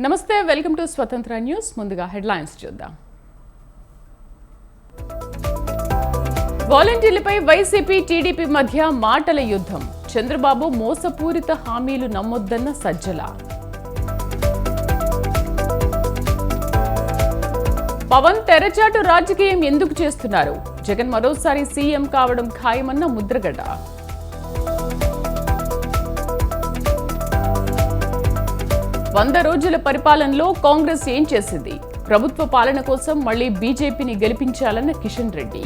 నమస్తే, welcome to స్వతంత్ర news. ముందుగా హెడ్లైన్స్ చూద్దాం. వాలంటీర్లపై వైసీపీ టీడీపీ మధ్య మాటల యుద్ధం. చంద్రబాబు మోసపూరిత హామీలు నమ్మొద్దన్న సజ్జల. పవన్ తెరచాటు రాజకీయం ఎందుకు చేస్తున్నారు? జగన్ మరోసారి సీఎం కావడం ఖాయమన్న ముద్రగడ. వంద రోజుల పరిపాలనలో కాంగ్రెస్ ఏం చేసింది? ప్రభుత్వ పాలన కోసం మళ్లీ బీజేపీని గెలిపించాలన్న కిషన్ రెడ్డి.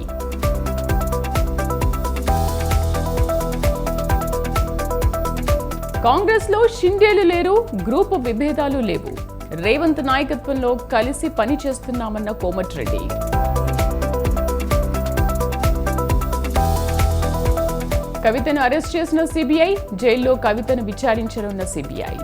కాంగ్రెస్ లో షిండేలు లేరు, గ్రూపు విభేదాలు లేవు. రేవంత్ నాయకత్వంలో కలిసి పని చేస్తున్నామన్న కోమటిరెడ్డి. కవితను అరెస్ట్ చేసిన సిబిఐ, జైల్లో కవితను విచారించనున్న సిబిఐ.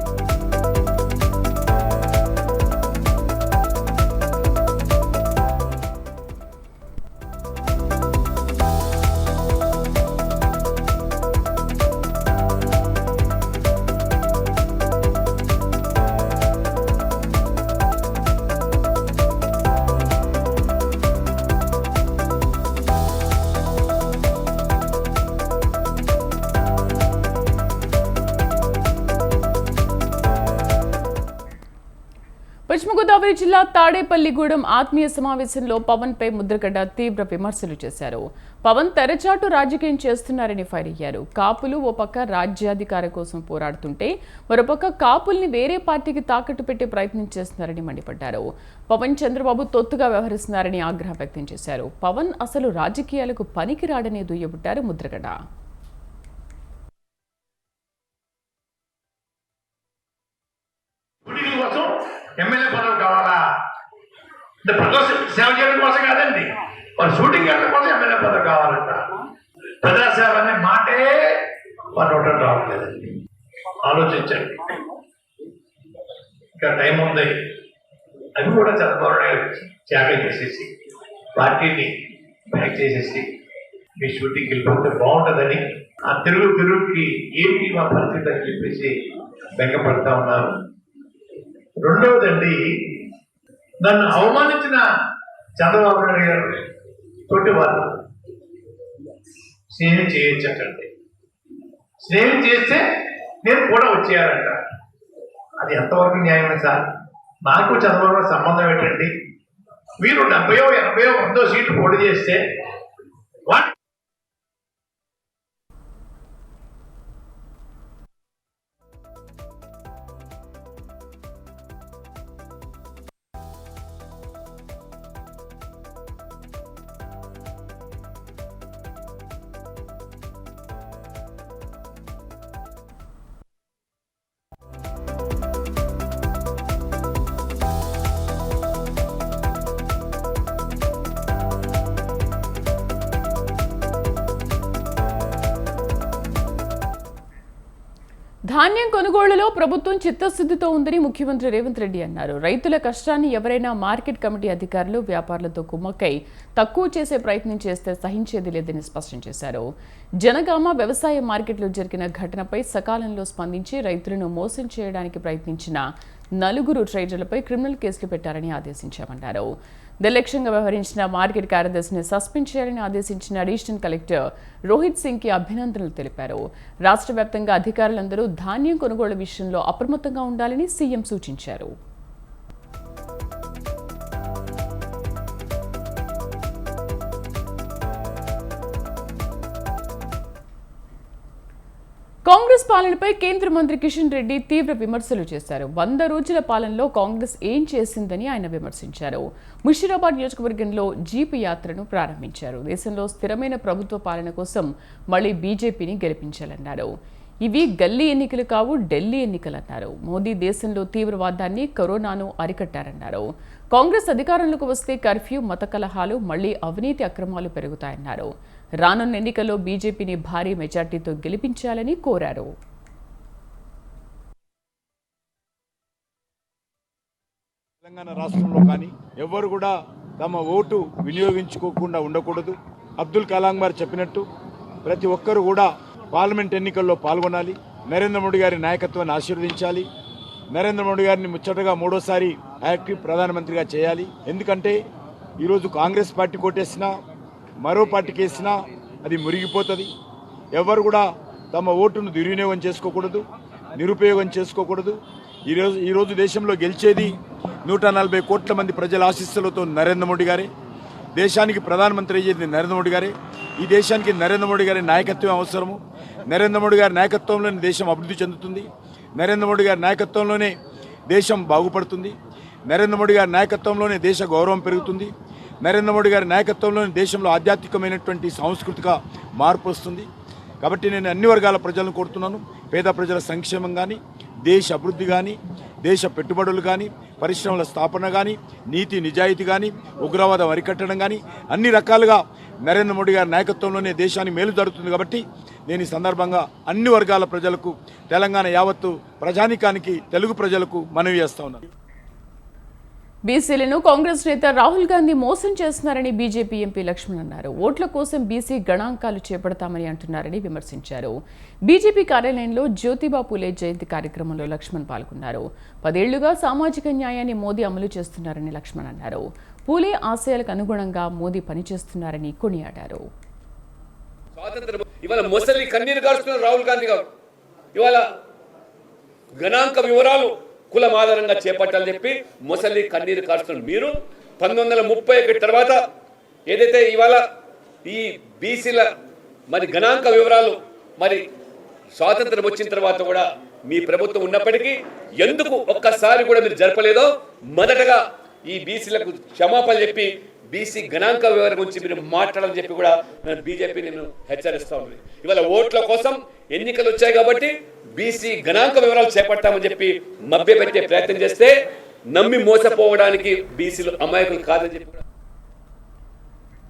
పశ్చిమ గోదావరి జిల్లా తాడేపల్లిగూడెం ఆత్మీయ సమావేశంలో పవన్ పై ముద్రగడ్డ తీవ్ర విమర్శలు చేశారు. పవన్ తెరచాటు రాజకీయం చేస్తున్నారని ఫైర్ అయ్యారు. కాపులు ఓ పక్క రాజ్యాధికార కోసం పోరాడుతుంటే మరోపక్క కాపుల్ని వేరే పార్టీకి తాకట్టు పెట్టే ప్రయత్నం చేస్తున్నారని మండిపడ్డారు. పవన్ చంద్రబాబు తొత్తుగా వ్యవహరిస్తున్నారని ఆగ్రహం వ్యక్తం చేశారు. పవన్ అసలు రాజకీయాలకు పనికిరాడని దుయ్యబుట్టారు ముద్రగడ్డ. ఎమ్మెల్యే పదవి కావాలా అంటే ప్రజా సేవ చేయడం కోసం కాదండి, వాళ్ళు షూటింగ్ చేయడం కోసం ఎమ్మెల్యే పదవి కావాలంట. ప్రజాసేవ అనే మాటే వాళ్ళు ఒకటి రావట్లేదండి. ఆలోచించండి, ఇంకా టైం ఉంది. అది కూడా చంద్రబాబు నాయుడు త్యాగం చేసేసి పార్టీని బ్యాక్ చేసేసి మీ షూటింగ్కి వెళ్ళిపోతే బాగుంటుందని ఆ తిరుగుకి ఏంటి మా పరిస్థితి అని చెప్పేసి బెంగపడతా ఉన్నారు. రెండవదండి, నన్ను అవమానించిన చంద్రబాబు నాయుడు గారు తోటి వారు స్నేహం చేయొచ్చండి. స్నేహం చేస్తే నేను కూడా వచ్చేయాలంట. అది ఎంతవరకు న్యాయమే సార్? నాకు చంద్రబాబు సంబంధం ఏంటండి? మీరు 70, 80, 100 సీట్లు పోటీ చేస్తే ధాన్యం కొనుగోళ్లలో ప్రభుత్వం చిత్తశుద్ధితో ఉందని ముఖ్యమంత్రి రేవంత్ రెడ్డి అన్నారు. రైతుల కష్టాన్ని ఎవరైనా మార్కెట్ కమిటీ అధికారులు, వ్యాపారులతో కుమ్మక్కై తక్కువ చేసే ప్రయత్నం చేస్తే సహించేది లేదని స్పష్టం చేశారు. జనగామ వ్యవసాయ మార్కెట్లో జరిగిన ఘటనపై సకాలంలో స్పందించి రైతులను మోసం చేయడానికి ప్రయత్నించిన 4 ట్రేడర్లపై క్రిమినల్ కేసులు పెట్టారని ఆదేశించామన్నారు. నిర్లక్ష్యంగా వ్యవహరించిన మార్కెట్ కార్యదర్శిని సస్పెండ్ చేయాలని ఆదేశించిన అడిషనల్ కలెక్టర్ రోహిత్ సింగ్కి అభినందనలు తెలిపారు. రాష్ట్ర వ్యాప్తంగా అధికారులందరూ ధాన్యం కొనుగోలు విషయంలో అప్రమత్తంగా ఉండాలని సీఎం సూచించారు. కాంగ్రెస్ పాలనపై కేంద్ర మంత్రి కిషన్ రెడ్డి తీవ్ర విమర్శలు చేశారు. 100 రోజుల పాలనలో కాంగ్రెస్ ఏం చేసిందని ఆయన విమర్శించారు. ముషీరాబాద్ నియోజకవర్గంలో జీప్ యాత్రను ప్రారంభించారు. దేశంలో స్థిరమైన ప్రభుత్వ పాలన కోసం మళ్లీ బీజేపీని గెలిపించాలన్నారు. ఇవి గల్లీ ఎన్నికలు కావు, ఢిల్లీ ఎన్నికలన్నారు. మోదీ దేశంలో తీవ్రవాదాన్ని, కరోనాను అరికట్టారన్నారు. కాంగ్రెస్ అధికారంలోకి వస్తే కర్ఫ్యూ, మత కలహాలు, మళ్లీ అవినీతి అక్రమాలు పెరుగుతాయన్నారు. రానున్న ఎన్నికల్లో బీజేపీని భారీ మెజార్టీతో గెలిపించాలని కోరారు. తెలంగాణ రాష్ట్రంలో కానీ ఎవరు కూడా తమ ఓటు వినియోగించుకోకుండా ఉండకూడదు. అబ్దుల్ కలాం గారు చెప్పినట్టు ప్రతి ఒక్కరు కూడా పార్లమెంట్ ఎన్నికల్లో పాల్గొనాలి. నరేంద్ర మోడీ గారి నాయకత్వాన్ని ఆశీర్వదించాలి. నరేంద్ర మోడీ గారిని ముచ్చటగా మూడోసారి యాక్టివ్ ప్రధానమంత్రిగా చేయాలి. ఎందుకంటే ఈరోజు కాంగ్రెస్ పార్టీ కొట్టేసినా మరో పార్టీకి వేసినా అది మురిగిపోతుంది. ఎవరు కూడా తమ ఓటును దుర్వినియోగం చేసుకోకూడదు, నిరుపయోగం చేసుకోకూడదు. ఈరోజు దేశంలో గెలిచేది 140 కోట్ల మంది ప్రజల ఆశీస్సులతో నరేంద్ర మోడీ గారే. దేశానికి ప్రధానమంత్రి అయ్యేది నరేంద్ర మోడీ గారే. ఈ దేశానికి నరేంద్ర మోడీ గారి నాయకత్వం అవసరము. నరేంద్ర మోడీ గారి నాయకత్వంలోనే దేశం అభివృద్ధి చెందుతుంది. నరేంద్ర మోడీ గారి నాయకత్వంలోనే దేశం బాగుపడుతుంది. నరేంద్ర మోడీ గారి నాయకత్వంలోనే దేశ గౌరవం పెరుగుతుంది. నరేంద్ర మోడీ గారి నాయకత్వంలోనే దేశంలో ఆధ్యాత్మికమైనటువంటి సాంస్కృతిక మార్పు వస్తుంది. కాబట్టి నేను అన్ని వర్గాల ప్రజలను కోరుతున్నాను. పేద ప్రజల సంక్షేమం కానీ, దేశ అభివృద్ధి కానీ, దేశ పెట్టుబడులు కానీ, పరిశ్రమల స్థాపన కానీ, నీతి నిజాయితీ కానీ, ఉగ్రవాదం అరికట్టడం కానీ అన్ని రకాలుగా నరేంద్ర మోడీ గారి నాయకత్వంలోనే దేశానికి మేలు జరుగుతుంది. కాబట్టి నేను ఈ సందర్భంగా అన్ని వర్గాల ప్రజలకు, తెలంగాణ యావత్తు ప్రజానీకానికి, తెలుగు ప్రజలకు మనవి చేస్తా ఉన్నాను. బీసీలను కాంగ్రెస్ నేత రాహుల్ గాంధీ మోసం చేస్తున్నారని బీజేపీ ఎంపీ లక్ష్మణ్ అన్నారు. ఓట్ల కోసం బీసీ గణాంకాలు చేపడతామని అంటున్నారని విమర్శించారు. బీజేపీ కార్యాలయంలో జ్యోతిబా పూలే జయంతి కార్యక్రమంలో లక్ష్మణ్ పాల్గొన్నారు. 10 ఏళ్లుగా సామాజిక న్యాయాన్ని మోదీ అమలు చేస్తున్నారని లక్ష్మణ్ అన్నారు. పూలే ఆశయాలకు అనుగుణంగా మోదీ పనిచేస్తున్నారని కొనియాడారు. ఇవాళ మొసలి కన్నీరు కారుస్తున్నారు రాహుల్ గాంధీ గారు. ఇవాళ గణాంక వివరాలు కులం ఆధారంగా చేపట్టాలని చెప్పి మొసలి కన్నీరు కారుస్తున్నారు. మీరు 1931 తర్వాత ఏదైతే ఇవాళ ఈ బీసీల మరి గణాంక వివరాలు మరి స్వాతంత్రం వచ్చిన తర్వాత కూడా మీ ప్రభుత్వం ఉన్నప్పటికీ ఎందుకు ఒక్కసారి కూడా మీరు జరపలేదో మొదటగా ఈ బీసీలకు క్షమాపణ చెప్పి బీసీ గణాంక వివరణ గురించి మీరు మాట్లాడాలని చెప్పి కూడా బీజేపీ నేను హెచ్చరిస్తా ఉంది. ఇవాళ ఓట్ల కోసం ఎన్నికలు వచ్చాయి కాబట్టి బీసీ గణాంక వివరాలు చేపట్టామని చెప్పి మభ్యపెట్టే ప్రయత్నం చేస్తే నమ్మి మోసపోవడానికి బీసీలు అమాయకులు కాదని చెప్పి.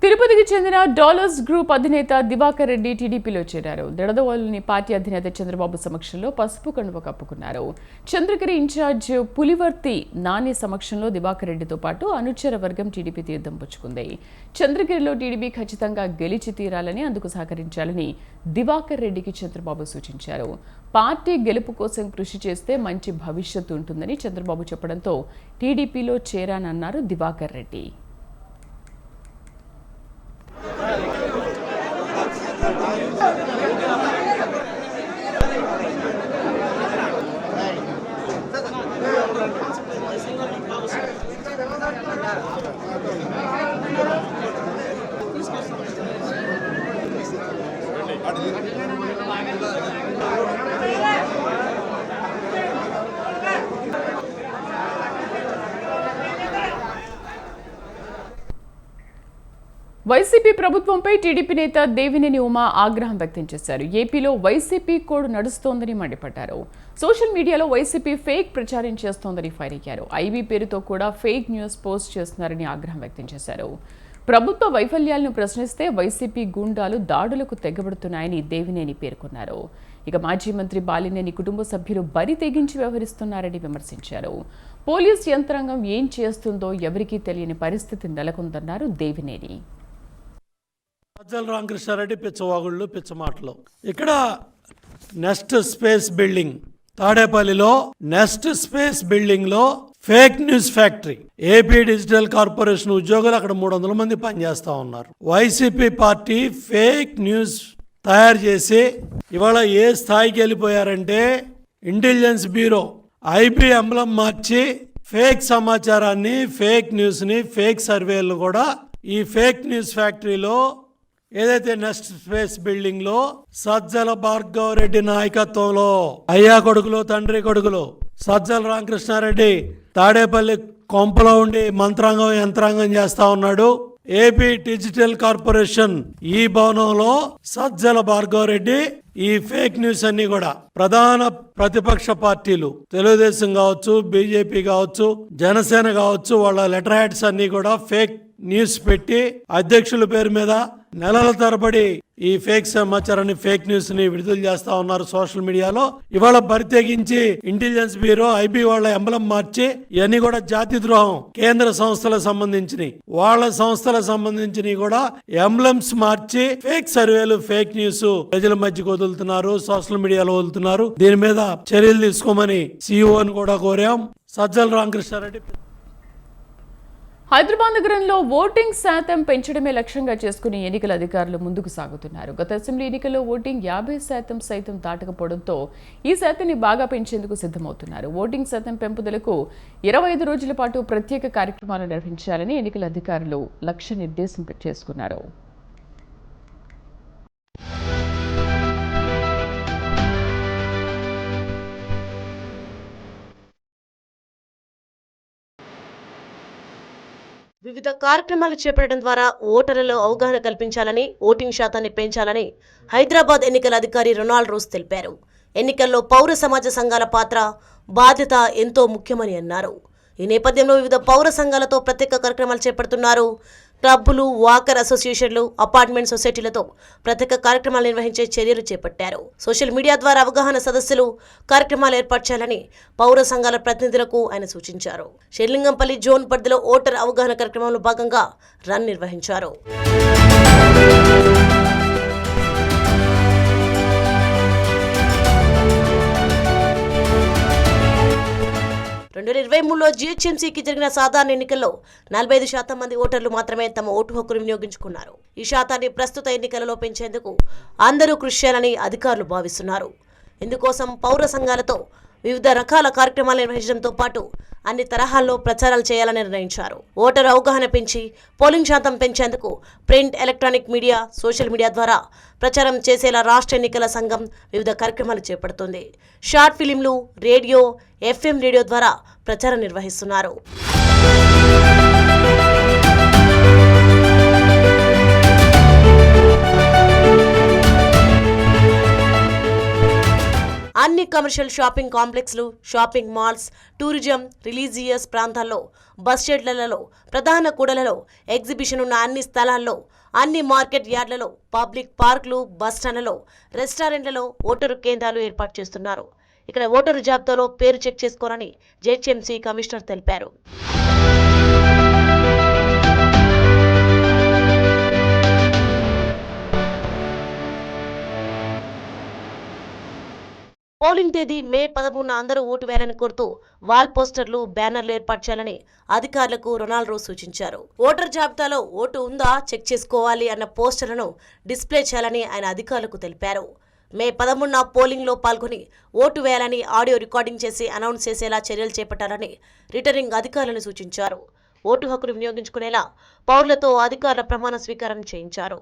తిరుపతికి చెందిన డాలర్స్ గ్రూప్ అధినేత దివాకర్ రెడ్డి టీడీపీలో చేరారు. దెడదవోలుని పార్టీ అధినేత చంద్రబాబు సమక్షంలో పసుపు కండువ కప్పుకున్నారు. చంద్రగిరి ఇన్ఛార్జ్ పులివర్తి నాని సమక్షంలో దివాకర్ రెడ్డితో పాటు అనుచర వర్గం టీడీపీ తీర్థం పుచ్చుకుంది. చంద్రగిరిలో టీడీపీ ఖచ్చితంగా గెలిచి తీరాలని, అందుకు సహకరించాలని దివాకర్ రెడ్డికి చంద్రబాబు సూచించారు. పార్టీ గెలుపు కోసం కృషి చేస్తే మంచి భవిష్యత్తు ఉంటుందని చంద్రబాబు చెప్పడంతో టీడీపీలో చేరానన్నారు దివాకర్ రెడ్డి. వైసీపీ ప్రభుత్వంపై టీడీపీ నేత దేవినేని ఉమా ఆగ్రహం వ్యక్తం చేశారు. ఏపీలో వైసీపీ కోడ్ నడుస్తోందని మండిపడ్డారు. సోషల్ మీడియాలో వైసీపీ ఫేక్ ప్రచారం చేస్తోందని ఫైర్ అయ్యారు. ఐబీ పేరుతో కూడా ఫేక్ న్యూస్ పోస్ట్ చేస్తున్నారని ఆగ్రహం వ్యక్తం చేశారు. ప్రభుత్వ వైఫల్యాలను ప్రశ్నిస్తే వైసీపీ గూండాలు దాడులకు తెగబడుతున్నాయని దేవినేని పేర్కొన్నారు. ఇక మాజీ మంత్రి బాలినేని కుటుంబ సభ్యులు బరి తెగించి వ్యవహరిస్తున్నారని విమర్శించారు. పోలీస్ యంత్రాంగం ఏం చేస్తుందో ఎవరికీ తెలియని పరిస్థితి నెలకొందన్నారు దేవినేని. సజ్జల రామకృష్ణారెడ్డి పిచ్చవాగుళ్ళు పిచ్చమాటలు. ఇక్కడ నెక్స్ట్ స్పేస్ బిల్డింగ్ తాడేపల్లిలో నెక్స్ట్ స్పేస్ బిల్డింగ్ లో fake news factory, AP digital corporation ఉద్యోగులు అక్కడ 300 మంది పనిచేస్తా ఉన్నారు. వైసీపీ పార్టీ ఫేక్ న్యూస్ తయారు చేసి ఇవాళ ఏ స్థాయికి వెళ్ళిపోయారంటే ఇంటెలిజెన్స్ బ్యూరో ఐబీ ఎంబ్లం మార్చి ఫేక్ సమాచారాన్ని, ఫేక్ న్యూస్ ని, ఫేక్ సర్వేలు కూడా ఈ ఫేక్ న్యూస్ ఫ్యాక్టరీలో ఏదైతే నెక్స్ట్ స్పేస్ బిల్డింగ్ లో సజ్జల భార్గవ రెడ్డి నాయకత్వంలో అయ్యా కొడుకులు, తండ్రి కొడుకులు సజ్జల రామకృష్ణారెడ్డి తాడేపల్లి కొంపలో ఉండి మంత్రాంగం యంత్రాంగం చేస్తా ఉన్నాడు. ఏపీ డిజిటల్ కార్పొరేషన్ ఈ భవనంలో సజ్జల భార్గవ రెడ్డి ఈ ఫేక్ న్యూస్ అన్ని కూడా ప్రధాన ప్రతిపక్ష పార్టీలు తెలుగుదేశం కావచ్చు, బీజేపీ కావచ్చు, జనసేన కావచ్చు, వాళ్ళ లెటర్ హెడ్స్ అన్ని కూడా ఫేక్ న్యూస్ పెట్టి అధ్యక్షుల పేరు మీద నెలల తరబడి ఈ ఫేక్ సమాచారాన్ని, ఫేక్ న్యూస్ ని విడుదల చేస్తా ఉన్నారు సోషల్ మీడియాలో. ఇవాళ ప్రత్యేకించి ఇంటెలిజెన్స్ బ్యూరో, ఐబీ వాళ్ళ ఎంబలం మార్చి ఇవన్నీ కూడా జాతి ద్రోహం, కేంద్ర సంస్థలకు సంబంధించినవి, వాళ్ళ సంస్థలకు సంబంధించినవి కూడా ఎంబ్లమ్స్ మార్చి ఫేక్ సర్వేలు, ఫేక్ న్యూస్ ప్రజల మధ్యకు వదులుతున్నారు, సోషల్ మీడియాలో వదులుతున్నారు. దీని మీద చర్యలు తీసుకోమని సిఇఓని కూడా కోరాం. సజ్జల రామకృష్ణారెడ్డి. హైదరాబాద్ నగరంలో ఓటింగ్ శాతం పెంచడమే లక్ష్యంగా చేసుకుని ఎన్నికల అధికారులు ముందుకు సాగుతున్నారు. గత అసెంబ్లీ ఎన్నికల్లో ఓటింగ్ 50% సైతం దాటకపోవడంతో ఈ శాతాన్ని బాగా పెంచేందుకు సిద్ధమవుతున్నారు. ఓటింగ్ శాతం పెంపుదలకు 25 రోజుల పాటు ప్రత్యేక కార్యక్రమాలు నిర్వహించాలని ఎన్నికల అధికారులు లక్ష్య నిర్దేశం చేసుకున్నారు. వివిధ కార్యక్రమాలు చేపట్టడం ద్వారా ఓటర్లలో అవగాహన కల్పించాలని, ఓటింగ్ శాతాన్ని పెంచాలని హైదరాబాద్ ఎన్నికల అధికారి రొనాల్డ్ రోస్ తెలిపారు. ఎన్నికల్లో పౌర సమాజ సంఘాల పాత్ర, బాధ్యత ఎంతో ముఖ్యమని అన్నారు. ఈ నేపథ్యంలో వివిధ పౌర సంఘాలతో ప్రత్యేక కార్యక్రమాలు చేపడుతున్నారు. క్లబ్బులు, వాకర్ అసోసియేషన్లు, అపార్ట్మెంట్ సొసైటీలతో ప్రత్యేక కార్యక్రమాలు నిర్వహించే చర్యలు చేపట్టారు. సోషల్ మీడియా ద్వారా అవగాహన సదస్సులు, కార్యక్రమాలు ఏర్పాటు చేయాలని పౌర సంఘాల ప్రతినిధులకు ఆయన సూచించారు. షేర్లింగంపల్లి జోన్ పరిధిలో ఓటర్ అవగాహన కార్యక్రమంలో భాగంగా రన్ నిర్వహించారు. 2023లో జీహెచ్ఎంసీకి జరిగిన సాధారణ ఎన్నికల్లో 45% మంది ఓటర్లు మాత్రమే తమ ఓటు హక్కును వినియోగించుకున్నారు. ఈ శాతాన్ని ప్రస్తుత ఎన్నికలలో పెంచేందుకు అందరూ కృషి చేయాలని అధికారులు భావిస్తున్నారు. ఇందుకోసం పౌర సంఘాలతో వివిధ రకాల కార్యక్రమాలు నిర్వహించడంతో పాటు అన్ని తరహాల్లో ప్రచారాలు చేయాలని నిర్ణయించారు. ఓటర్ అవగాహన పెంచి పోలింగ్ శాతం పెంచేందుకు print, electronic media, social media ద్వారా ప్రచారం చేసేలా రాష్ట్ర ఎన్నికల సంఘం వివిధ కార్యక్రమాలు చేపడుతుంది. షార్ట్ ఫిలింలు, రేడియో, FM రేడియో ద్వారా ప్రచారం నిర్వహిస్తున్నారు. అన్ని కమర్షియల్ షాపింగ్ కాంప్లెక్స్లు, షాపింగ్ మాల్స్, టూరిజం, రిలీజియస్ ప్రాంతాల్లో, బస్ షెడ్లలో, ప్రధాన కూడలలో, ఎగ్జిబిషన్ ఉన్న అన్ని స్థలాల్లో, అన్ని మార్కెట్ యార్డ్లలో, పబ్లిక్ పార్కులు, బస్ స్టాండ్లలో, రెస్టారెంట్లలో ఓటరు కేంద్రాలు ఏర్పాటు చేస్తున్నారు. ఇక్కడ ఓటరు జాబితాలో పేరు చెక్ చేసుకోవాలని జీహెచ్ఎంసీ కమిషనర్ తెలిపారు. పోలింగ్ తేదీ మే 13 అందరూ ఓటు వేయాలని కోరుతూ వాల్ పోస్టర్లు, బ్యానర్లు ఏర్పాటు చేయాలని అధికారులకు రొనాల్డ్ రోస్ సూచించారు. ఓటర్ జాబితాలో ఓటు ఉందా చెక్ చేసుకోవాలి అన్న పోస్టర్లను డిస్ప్లే చేయాలని ఆయన అధికారులకు తెలిపారు. మే 13 పోలింగ్లో పాల్గొని ఓటు వేయాలని ఆడియో రికార్డింగ్ చేసి అనౌన్స్ చేసేలా చర్యలు చేపట్టాలని రిటర్నింగ్ అధికారులను సూచించారు. ఓటు హక్కును వినియోగించుకునేలా పౌరులతో అధికారుల ప్రమాణ స్వీకారం చేయించారు.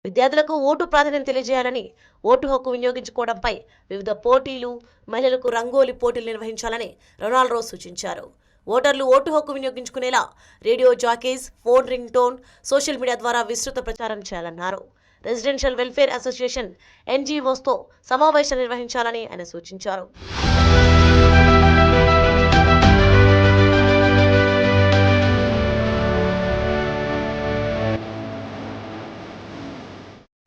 విద్యార్థులకు ఓటు ప్రాధాన్యం తెలియజేయాలని, ఓటు హక్కు వినియోగించుకోవడంపై వివిధ పోటీలు, మహిళలకు రంగోలీ పోటీలు నిర్వహించాలని రొనాల్డ్ రోస్ సూచించారు. ఓటర్లు ఓటు హక్కు వినియోగించుకునేలా radio jockeys, phone ring tone, social media ద్వారా విస్తృత ప్రచారం చేయాలన్నారు. రెసిడెన్షియల్ వెల్ఫేర్ అసోసియేషన్, NGOస్తో సమావేశం నిర్వహించాలని ఆయన సూచించారు.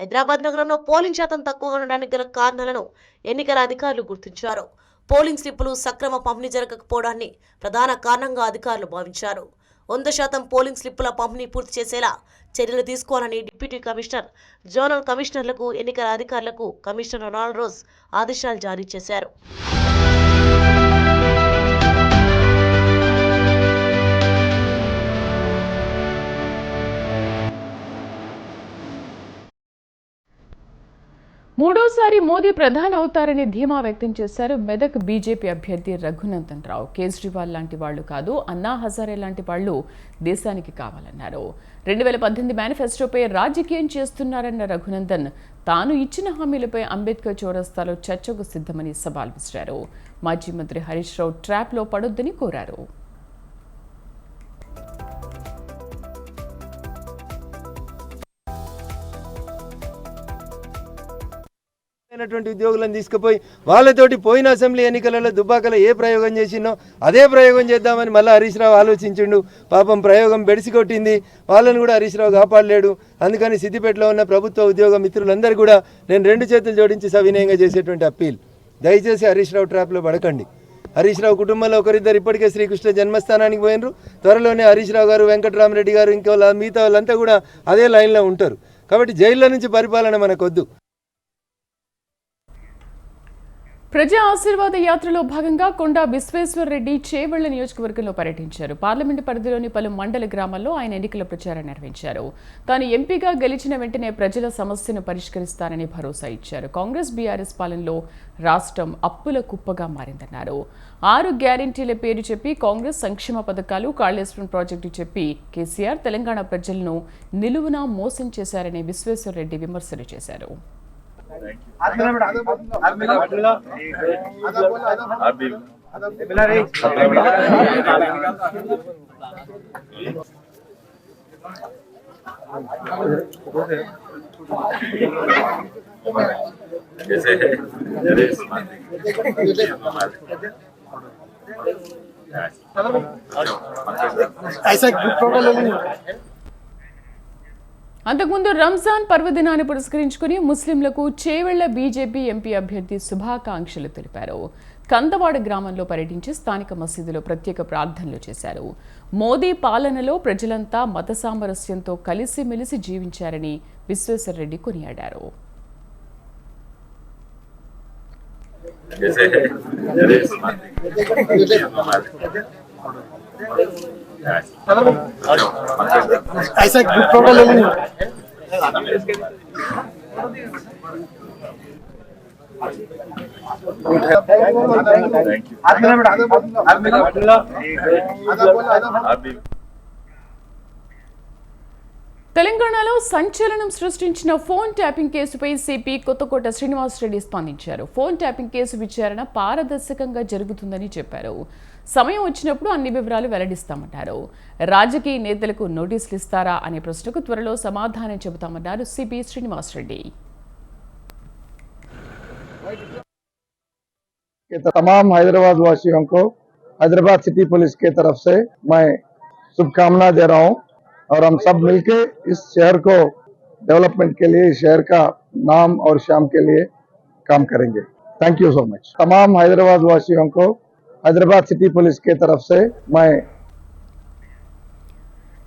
హైదరాబాద్ నగరంలో పోలింగ్ శాతం తక్కువగా ఉండడానికి గల కారణాలను ఎన్నికల అధికారులు గుర్తించారు. పోలింగ్ స్లిప్పులు సక్రమ పంపిణీ జరగకపోవడాన్ని ప్రధాన కారణంగా అధికారులు భావించారు. 100% పోలింగ్ స్లిప్పుల పంపిణీ పూర్తి చేసేలా చర్యలు తీసుకోవాలని డిప్యూటీ కమిషనర్, జోనల్ కమిషనర్లకు, ఎన్నికల అధికారులకు కమిషనర్ రొనాల్డ్ రోస్ ఆదేశాలు జారీ చేశారు. మూడోసారి మోదీ ప్రధాని అవుతారని ధీమా వ్యక్తం చేశారు మెదక్ బీజేపీ అభ్యర్థి రఘునందన్ రావు. కేజ్రీవాల్ లాంటి వాళ్లు కాదు, అన్నా హజారే లాంటి వాళ్లు దేశానికి కావాలన్నారు. 2018 మేనిఫెస్టోపై రాజకీయం చేస్తున్నారన్న రఘునందన్ తాను ఇచ్చిన హామీలపై అంబేద్కర్ చౌరస్తాలో చర్చకు సిద్ధమని సవాల్ విసిరారు. మాజీ మంత్రి హరీష్ రావు ట్రాప్లో పడొద్దని కోరారు. చేసినటువంటి ఉద్యోగులను తీసుకుపోయి వాళ్ళతోటి పోయిన అసెంబ్లీ ఎన్నికలలో దుబ్బాకలో ఏ ప్రయోగం చేసినో అదే ప్రయోగం చేద్దామని మళ్ళీ హరీష్ రావు ఆలోచించిండు. పాపం ప్రయోగం బెడిసి కొట్టింది, వాళ్ళని కూడా హరీష్ రావు కాపాడలేడు. అందుకని సిద్దిపేటలో ఉన్న ప్రభుత్వ ఉద్యోగ మిత్రులందరూ కూడా నేను 2 చేతులు జోడించి సవినయంగా చేసేటువంటి అప్పీల్, దయచేసి హరీష్ రావు ట్రాప్లో పడకండి. హరీష్ రావు కుటుంబంలో ఒకరిద్దరు ఇప్పటికే శ్రీకృష్ణ జన్మస్థానానికి పోయినరు. త్వరలోనే హరీష్ రావు గారు, వెంకటరామరెడ్డి గారు, ఇంకో మిగతా వాళ్ళంతా కూడా అదే లైన్లో ఉంటారు. కాబట్టి జైల్లో నుంచి పరిపాలన మనకొద్దు. ప్రజా ఆశీర్వాద యాత్రలో భాగంగా కొండా విశ్వేశ్వరరెడ్డి చేవెళ్ల నియోజకవర్గంలో పర్యటించారు. పార్లమెంటు పరిధిలోని పలు మండల గ్రామాల్లో ఆయన ఎన్నికల ప్రచారం నిర్వహించారు. తాను ఎంపీగా గెలిచిన వెంటనే ప్రజల సమస్యను పరిష్కరిస్తానని భరోసా ఇచ్చారు. కాంగ్రెస్ బీఆర్ఎస్ పాలనలో రాష్ట్రం అప్పుల కుప్పగా మారిందన్నారు. 6 గ్యారెంటీల పేరు చెప్పి కాంగ్రెస్ సంక్షేమ పథకాలు, కాళేశ్వరం ప్రాజెక్టు చెప్పి కేసీఆర్ తెలంగాణ ప్రజలను నిలువునా మోసం చేశారని విశ్వేశ్వరరెడ్డి విమర్శలు చేశారు. అంతకుముందు రంజాన్ పర్వదినాన్ని పురస్కరించుకుని ముస్లింలకు చేవెళ్ల బీజేపీ ఎంపీ అభ్యర్థి శుభాకాంక్షలు తెలిపారు. కందవాడ గ్రామంలో పర్యటించి స్థానిక మసీదులో ప్రత్యేక ప్రార్థనలు చేశారు. మోదీ పాలనలో ప్రజలంతా మత సామరస్యంతో కలిసిమెలిసి జీవించారని విశ్వేశ్వరరెడ్డి కొనియాడారు. తెలంగాణలో సంచలనం సృష్టించిన ఫోన్ ట్యాపింగ్ కేసుపై సిపి కొత్తకోట శ్రీనివాసరెడ్డి స్పందించారు. ఫోన్ ట్యాపింగ్ కేసు విచారణ పారదర్శకంగా జరుగుతుందని చెప్పారు. సమయం వచ్చినప్పుడు అన్ని వివరాలు వెల్లడిస్తామన్నారు. రాజకీయ నేతలకు నోటీసులు ఇస్తారా అనే ప్రశ్నకు త్వరలో సమాధానం చెబుతామన్నారు సిపి శ్రీనివాసరెడ్డి. तमाम हैदराबाद वासियों को हैदराबाद सिटी पुलिस के तरफ से मैं शुभकामना दे रहा हूं और हम सब मिलके इस शहर को डेवलपमेंट के लिए, इस शहर का नाम और शाम के लिए काम करेंगे. Thank you so much. तमाम हैदराबाद वासियों को हैदराबाद सिटी पुलिस के तरफ से मैं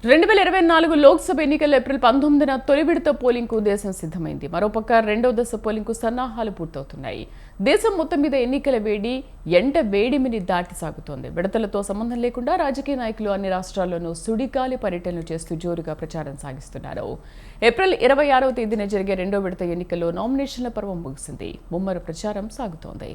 2024 లోక్సభ ఎన్నికల ఏప్రిల్ 19న తొలి విడత పోలింగ్కు దేశం సిద్ధమైంది. మరోపక్క రెండో దశ పోలింగ్కు సన్నాహాలు పూర్తవుతున్నాయి. దేశం మొత్తం మీద ఎన్నికల వేడి ఎండ వేడిమిని దాటి సాగుతోంది. విడతలతో సంబంధం లేకుండా రాజకీయ నాయకులు అన్ని రాష్ట్రాల్లోనూ సుడిగాలి పర్యటనలు చేస్తూ జోరుగా ప్రచారం సాగిస్తున్నారు. ఏప్రిల్ 26వ తేదీన జరిగే రెండో విడత ఎన్నికల్లో నామినేషన్ల పర్వం ముగిసింది. ముమ్మర ప్రచారం సాగుతోంది.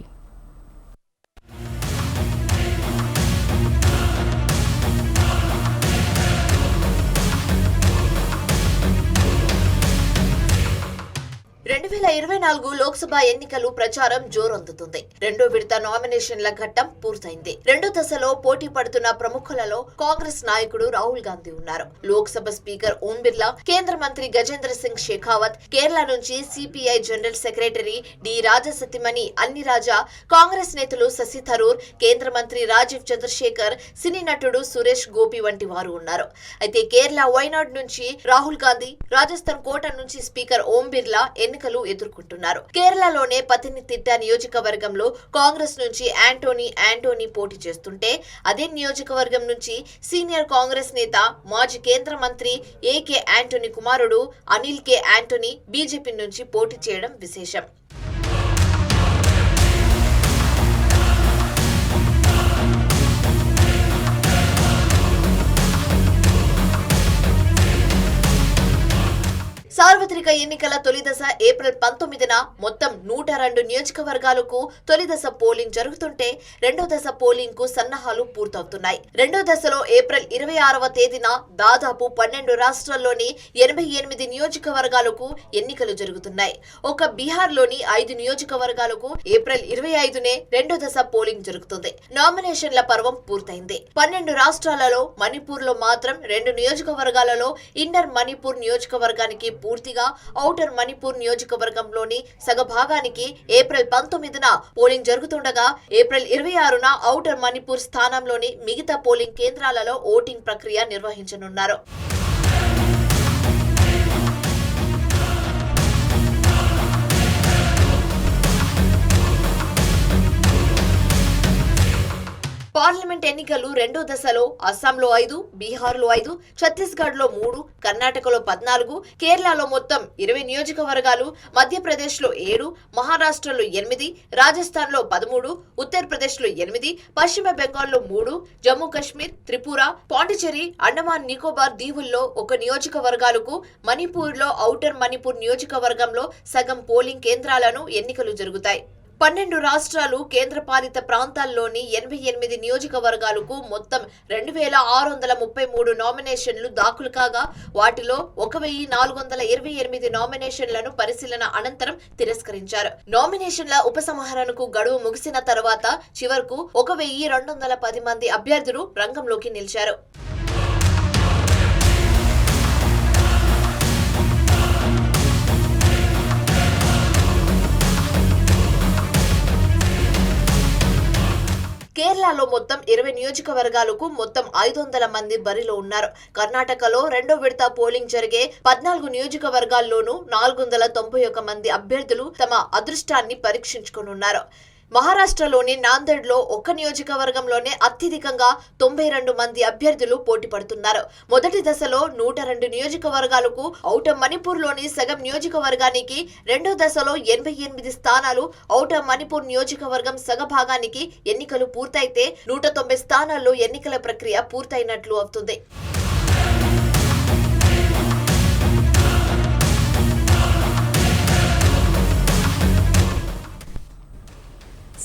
లోక్సభ ఎన్నికలు ప్రచారం జోరందుతుంది. రెండో విడత నామినేషన్ల ఘట్టం పూర్తయింది. రెండో దశలో పోటీ పడుతున్న ప్రముఖులలో కాంగ్రెస్ నాయకుడు రాహుల్ గాంధీ ఉన్నారు. లోక్సభ స్పీకర్ ఓం బిర్లా, కేంద్ర మంత్రి గజేంద్ర సింగ్ షెకావత్, కేరళ నుంచి సిపిఐ జనరల్ సెక్రటరీ డి రాజసతిమణి అన్ని రాజా, కాంగ్రెస్ నేతలు శశి థరూర్, కేంద్ర మంత్రి రాజీవ్ చంద్రశేఖర్, సినీ నటుడు సురేష్ గోపి వంటి వారు ఉన్నారు. అయితే కేరళ వైనాడ్ నుంచి రాహుల్ గాంధీ, రాజస్థాన్ కోట నుంచి స్పీకర్ ఓం బిర్లా ఎన్నికలు ఎదుర్కొంటున్నారు. కేరళలోనే పతినితిట్ట నియోజకవర్గంలో కాంగ్రెస్ నుంచి యాంటోనీ పోటీ చేస్తుంటే, అదే నియోజకవర్గం నుంచి సీనియర్ కాంగ్రెస్ నేత మాజీ కేంద్ర మంత్రి ఏకే యాంటోనీ కుమారుడు అనిల్ కే యాంటోనీ బీజేపీ నుంచి పోటీ చేయడం విశేషం. సార్వత్రిక ఎన్నికల తొలి దశ ఏప్రిల్ 19న మొత్తం 102 నియోజకవర్గాలకు తొలి దశ పోలింగ్ జరుగుతుంటే, రెండో దశ పోలింగ్ కు సన్నాహాలు పూర్తవుతున్నాయి. రెండో దశలో ఏప్రిల్ 26వ తేదీన దాదాపు 12 రాష్ట్రాల్లోని 88 నియోజకవర్గాలకు ఎన్నికలు జరుగుతున్నాయి. ఒక బీహార్లోని 5 నియోజకవర్గాలకు ఏప్రిల్ 25నే రెండో దశ పోలింగ్ జరుగుతుంది. నామినేషన్ల పర్వం పూర్తయింది. 12 రాష్ట్రాలలో మణిపూర్ లో మాత్రం 2 నియోజకవర్గాలలో ఇన్నర్ మణిపూర్ నియోజకవర్గానికి పూర్తిగా ఔటర్ మణిపూర్ నియోజకవర్గంలోని సగభాగానికి ఏప్రిల్ 19న పోలింగ్ జరుగుతుండగా ఏప్రిల్ 26న ఔటర్ మణిపూర్ స్థానంలోని మిగతా పోలింగ్ కేంద్రాలలో ఓటింగ్ ప్రక్రియ నిర్వహించనున్నారు. పార్లమెంట్ ఎన్నికలు రెండో దశలో అస్సాంలో 5, బీహార్లో 5, ఛత్తీస్గఢ్లో 3, కర్ణాటకలో 14, కేరళలో మొత్తం 20 నియోజకవర్గాలు, మధ్యప్రదేశ్లో 7, మహారాష్ట్రలో 8, రాజస్థాన్లో 13, ఉత్తరప్రదేశ్లో 8, పశ్చిమ బెంగాల్లో 3, జమ్మూ కశ్మీర్, త్రిపుర, పాండిచేరి, అండమాన్ నికోబార్ దీవుల్లో 1 నియోజకవర్గాలకు, మణిపూర్లో ఔటర్ మణిపూర్ నియోజకవర్గంలో సగం పోలింగ్ కేంద్రాలను ఎన్నికలు జరుగుతాయి. 12 రాష్ట్రాలు కేంద్రపాలిత ప్రాంతాల్లోని 88 నియోజకవర్గాలకు మొత్తం 2633 నామినేషన్లు దాఖలు కాగా వాటిలో 1428 నామినేషన్లను పరిశీలన అనంతరం తిరస్కరించారు. నామినేషన్ల ఉపసంహరణకు గడువు ముగిసిన తర్వాత చివరకు 1210 మంది అభ్యర్థులు రంగంలోకి నిలిచారు. కేరళలో మొత్తం 20 నియోజకవర్గాలకు మొత్తం 500 మంది బరిలో ఉన్నారు. కర్ణాటకలో రెండో విడత పోలింగ్ జరిగే 14 నియోజకవర్గాల్లోనూ 491 మంది అభ్యర్థులు తమ అదృష్టాన్ని పరీక్షించుకోనున్నారు. మహారాష్ట్రలోని నాందేడ్లో 1 నియోజకవర్గంలోనే అత్యధికంగా 92 మంది అభ్యర్థులు పోటీ పడుతున్నారు. మొదటి దశలో 102 నియోజకవర్గాలకు, ఔటర్ మణిపూర్లోని సగం నియోజకవర్గానికి, రెండో దశలో 88 స్థానాలు, ఔటర్ మణిపూర్ నియోజకవర్గం సగభాగానికి ఎన్నికలు పూర్తయితే 190 స్థానాల్లో ఎన్నికల ప్రక్రియ పూర్తయినట్లు అవుతుంది.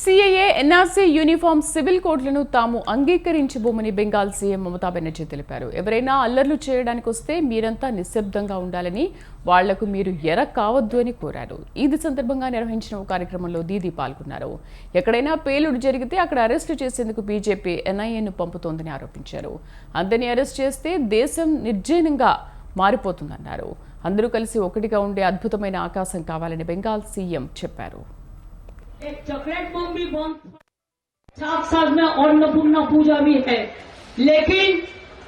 సిఏఏ, ఎన్ఆర్సీ, యూనిఫామ్, సివిల్ కోడ్లను తాము అంగీకరించబోమని బెంగాల్ సీఎం మమతా బెనర్జీ తెలిపారు. ఎవరైనా అల్లర్లు చేయడానికి వస్తే మీరంతా నిశ్శబ్దంగా ఉండాలని, వాళ్లకు మీరు ఎర కావద్దు అని కోరారు. ఈద్ సందర్భంగా నిర్వహించిన ఓ కార్యక్రమంలో దీదీ పాల్గొన్నారు. ఎక్కడైనా పేలుడు జరిగితే అక్కడ అరెస్టు చేసేందుకు బీజేపీ ఎన్ఐఏను పంపుతోందని ఆరోపించారు. అందరినీ అరెస్ట్ చేస్తే దేశం నిర్జనంగా మారిపోతుందన్నారు. అందరూ కలిసి ఒకటిగా ఉండే అద్భుతమైన ఆకాశం కావాలని బెంగాల్ సీఎం చెప్పారు. एक चॉकलेट बम भी बंद, साथ साथ में अन्नपूर्णा पूजा भी है, लेकिन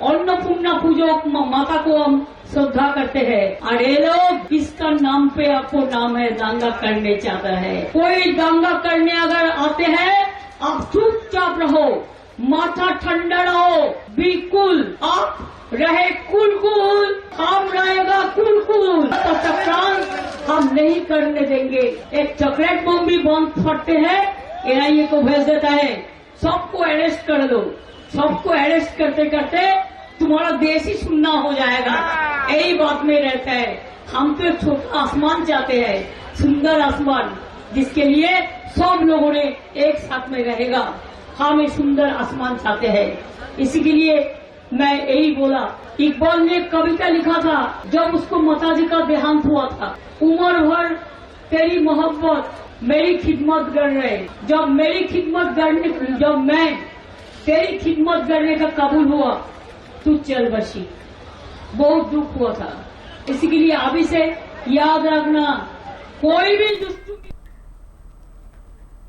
अन्नपूर्णा पूजा माता को हम श्रद्धा करते हैं और ये लोग इसका नाम पे आपको नाम है दंगा करने चाहता है. कोई दंगा करने अगर आते हैं आप चुपचाप रहो, माथा ठंडा रहो, बिल्कुल आप रहे कुल हम रहेगा कुल तो टकरान हम नहीं करने देंगे. एक चॉकलेट बम भी बंद फटते हैं, एनआईए को भेज देता है, सबको अरेस्ट कर लो. सबको अरेस्ट करते करते तुम्हारा देश ही सुनना हो जाएगा. यही बात में रहता है. हम तो छोटा आसमान चाहते हैं, सुंदर आसमान, जिसके लिए सब लोगों ने एक साथ में रहेगा. हम ये सुंदर आसमान चाहते हैं. इसी के लिए मैं यही बोला. इकबाल ने कविता लिखा था जब उसको माताजी का देहांत हुआ था, उम्र भर तेरी मोहब्बत मेरी खिदमत कर रहे, जब मैं तेरी खिदमत करने का कबूल हुआ तू चल बसी. बहुत दुख हुआ था. इसी के लिए अभी से याद रखना, कोई भी दुष्ट